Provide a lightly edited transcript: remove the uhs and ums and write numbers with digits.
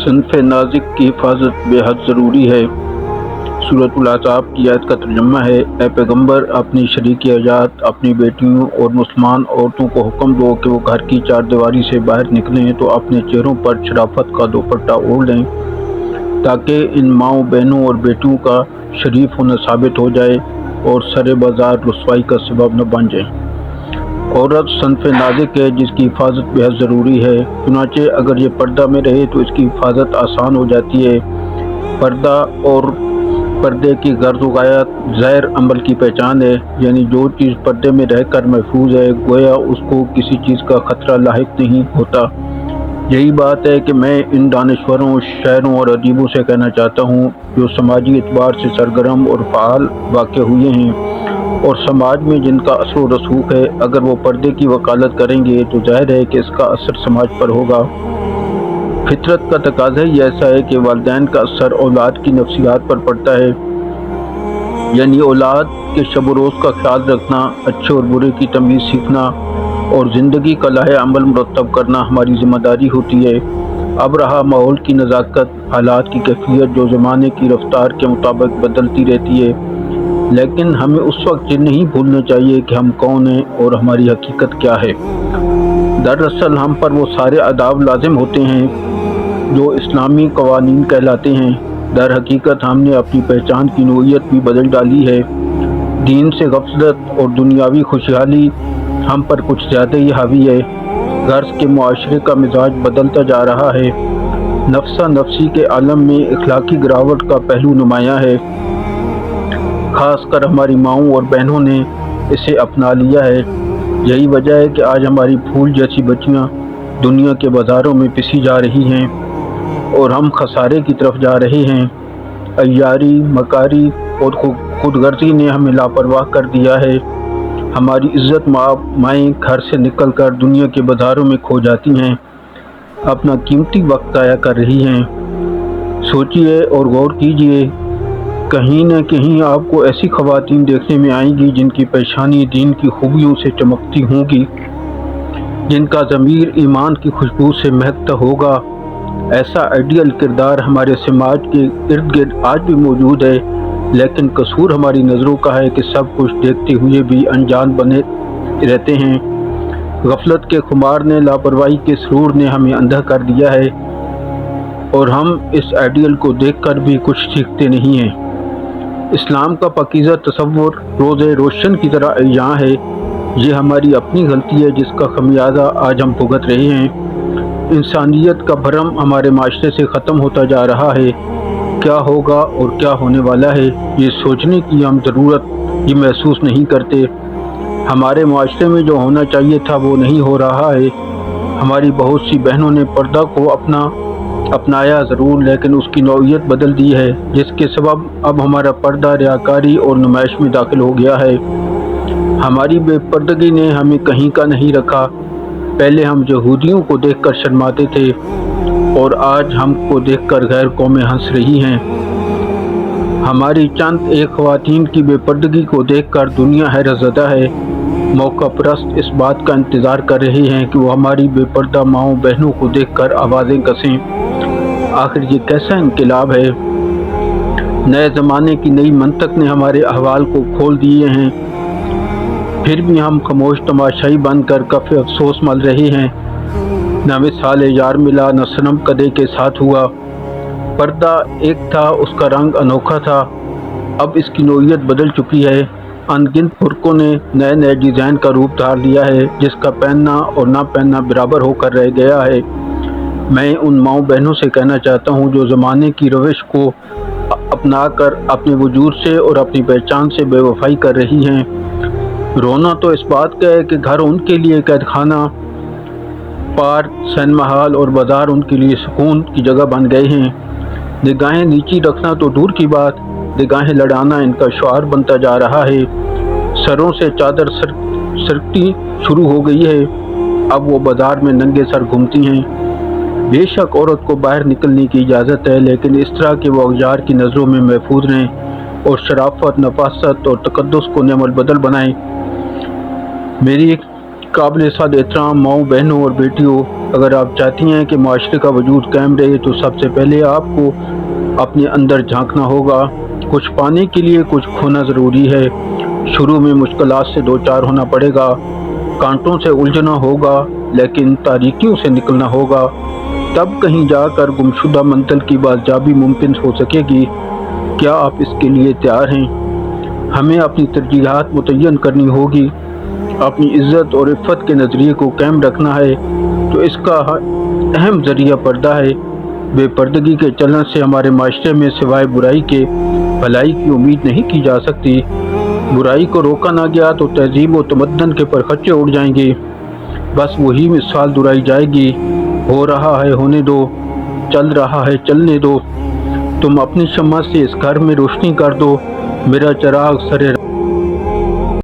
صنف نازک کی حفاظت بے حد ضروری ہے۔ سورۃ الاحزاب کی آیت کا ترجمہ ہے: اے پیغمبر، اپنی شریک حیات، اپنی بیٹیوں اور مسلمان عورتوں کو حکم دو کہ وہ گھر کی چار دیواری سے باہر نکلیں تو اپنے چہروں پر شرافت کا دوپٹہ اوڑھ لیں، تاکہ ان ماؤں، بہنوں اور بیٹیوں کا شریف ہونا ثابت ہو جائے اور سر بازار رسوائی کا سبب نہ بن جائیں۔ عورت صنف نازک ہے جس کی حفاظت بے حد ضروری ہے، چنانچہ اگر یہ پردہ میں رہے تو اس کی حفاظت آسان ہو جاتی ہے۔ پردہ اور پردے کی غرض و غایت ظاہر عمل کی پہچان ہے، یعنی جو چیز پردے میں رہ کر محفوظ ہے گویا اس کو کسی چیز کا خطرہ لاحق نہیں ہوتا۔ یہی بات ہے کہ میں ان دانشوروں، شاعروں اور ادیبوں سے کہنا چاہتا ہوں جو سماجی اعتبار سے سرگرم اور فعال واقع ہوئے ہیں اور سماج میں جن کا اثر و رسوخ ہے، اگر وہ پردے کی وکالت کریں گے تو ظاہر ہے کہ اس کا اثر سماج پر ہوگا۔ فطرت کا تقاضا ہی ایسا ہے کہ والدین کا اثر اولاد کی نفسیات پر پڑتا ہے، یعنی اولاد کے شب و روز کا خیال رکھنا، اچھے اور برے کی تمیز سیکھنا اور زندگی کا لائحہ عمل مرتب کرنا ہماری ذمہ داری ہوتی ہے۔ اب رہا ماحول کی نزاکت، حالات کی کیفیت جو زمانے کی رفتار کے مطابق بدلتی رہتی ہے، لیکن ہمیں اس وقت یہ نہیں بھولنا چاہیے کہ ہم کون ہیں اور ہماری حقیقت کیا ہے۔ دراصل ہم پر وہ سارے آداب لازم ہوتے ہیں جو اسلامی قوانین کہلاتے ہیں۔ در حقیقت ہم نے اپنی پہچان کی نوعیت بھی بدل ڈالی ہے۔ دین سے غفلت اور دنیاوی خوشحالی ہم پر کچھ زیادہ ہی حاوی ہے۔ غرض کے معاشرے کا مزاج بدلتا جا رہا ہے۔ نفسا نفسی کے عالم میں اخلاقی گراوٹ کا پہلو نمایاں ہے۔ خاص کر ہماری ماؤں اور بہنوں نے اسے اپنا لیا ہے۔ یہی وجہ ہے کہ آج ہماری پھول جیسی بچیاں دنیا کے بازاروں میں پسی جا رہی ہیں اور ہم خسارے کی طرف جا رہے ہیں۔ عیاری، مکاری اور خود غرضی نے ہمیں لاپرواہ کر دیا ہے۔ ہماری عزت مائیں گھر سے نکل کر دنیا کے بازاروں میں کھو جاتی ہیں، اپنا قیمتی وقت ضائع کر رہی ہیں۔ سوچئے اور غور کیجئے، کہیں نہ کہیں آپ کو ایسی خواتین دیکھنے میں آئیں گی جن کی پیشانی دین کی خوبیوں سے چمکتی ہوں گی، جن کا ضمیر ایمان کی خوشبو سے مہکتا ہوگا۔ ایسا آئیڈیل کردار ہمارے سماج کے ارد گرد آج بھی موجود ہے، لیکن قصور ہماری نظروں کا ہے کہ سب کچھ دیکھتے ہوئے بھی انجان بنے رہتے ہیں۔ غفلت کے خمار نے، لاپرواہی کے سرور نے ہمیں اندھا کر دیا ہے اور ہم اس آئیڈیل کو دیکھ کر بھی کچھ سیکھتے نہیں ہیں۔ اسلام کا پاکیزہ تصور روز روشن کی طرح عیاں ہے۔ یہ ہماری اپنی غلطی ہے جس کا خمیازہ آج ہم بھگت رہے ہیں۔ انسانیت کا بھرم ہمارے معاشرے سے ختم ہوتا جا رہا ہے۔ کیا ہوگا اور کیا ہونے والا ہے، یہ سوچنے کی ہم ضرورت یہ محسوس نہیں کرتے۔ ہمارے معاشرے میں جو ہونا چاہیے تھا وہ نہیں ہو رہا ہے۔ ہماری بہت سی بہنوں نے پردہ کو اپنایا ضرور، لیکن اس کی نوعیت بدل دی ہے، جس کے سبب اب ہمارا پردہ ریاکاری اور نمائش میں داخل ہو گیا ہے۔ ہماری بے پردگی نے ہمیں کہیں کا نہیں رکھا۔ پہلے ہم یہودیوں کو دیکھ کر شرماتے تھے اور آج ہم کو دیکھ کر غیر قومیں ہنس رہی ہیں۔ ہماری چند ایک خواتین کی بے پردگی کو دیکھ کر دنیا حیرت زدہ ہے۔ موقع پرست اس بات کا انتظار کر رہے ہیں کہ وہ ہماری بے پردہ ماؤں بہنوں کو دیکھ کر آوازیں کسیں۔ آخر یہ کیسا انقلاب ہے؟ نئے زمانے کی نئی منطق نے ہمارے احوال کو کھول دیے ہیں، پھر بھی ہم خاموش تماشائی بن کر کف افسوس مل رہے ہیں۔ نہ مثال یار ملا، نہ صنم کدے کے ساتھ ہوا۔ پردہ ایک تھا، اس کا رنگ انوکھا تھا، اب اس کی نوعیت بدل چکی ہے۔ ان گنت فرقوں نے نئے نئے ڈیزائن کا روپ دھار لیا ہے، جس کا پہننا اور نہ پہننا برابر ہو کر رہ گیا ہے۔ میں ان ماؤں بہنوں سے کہنا چاہتا ہوں جو زمانے کی روش کو اپنا کر اپنے وجود سے اور اپنی پہچان سے بے وفائی کر رہی ہیں۔ رونا تو اس بات کا ہے کہ گھر ان کے لیے قید خانہ، پارک، سینما ہال اور بازار ان کے لیے سکون کی جگہ بن گئے ہیں۔ نگاہیں نیچی رکھنا تو دور کی بات، نگاہیں لڑانا ان کا شعار بنتا جا رہا ہے۔ سروں سے چادر سرکتی شروع ہو گئی ہے، اب وہ بازار میں ننگے سر گھومتی ہیں۔ بے شک عورت کو باہر نکلنے کی اجازت ہے، لیکن اس طرح کہ وہ اغیار کی نظروں میں محفوظ رہیں اور شرافت، نفاست اور تقدس کو نعم البدل بنائیں۔ میری قابل صد احترام ماؤں، بہنوں اور بیٹیوں، اگر آپ چاہتی ہیں کہ معاشرے کا وجود قائم رہے تو سب سے پہلے آپ کو اپنے اندر جھانکنا ہوگا۔ کچھ پانے کے لیے کچھ کھونا ضروری ہے۔ شروع میں مشکلات سے دوچار ہونا پڑے گا، کانٹوں سے الجھنا ہوگا، لیکن تاریکیوں سے نکلنا ہوگا۔ تب کہیں جا کر گمشدہ منزل کی بازیابی ممکن ہو سکے گی۔ کیا آپ اس کے لیے تیار ہیں؟ ہمیں اپنی ترجیحات متعین کرنی ہوگی۔ اپنی عزت اور عفت کے نظریے کو قائم رکھنا ہے تو اس کا اہم ذریعہ پردہ ہے۔ بے پردگی کے چلن سے ہمارے معاشرے میں سوائے برائی کے بھلائی کی امید نہیں کی جا سکتی۔ برائی کو روکا نہ گیا تو تہذیب و تمدن کے پرخچے اڑ جائیں گے۔ بس وہی مثال دہرائی جائے گی، ہو رہا ہے ہونے دو، چل رہا ہے چلنے دو۔ تم اپنی شمع سے اس گھر میں روشنی کر دو، میرا چراغ سر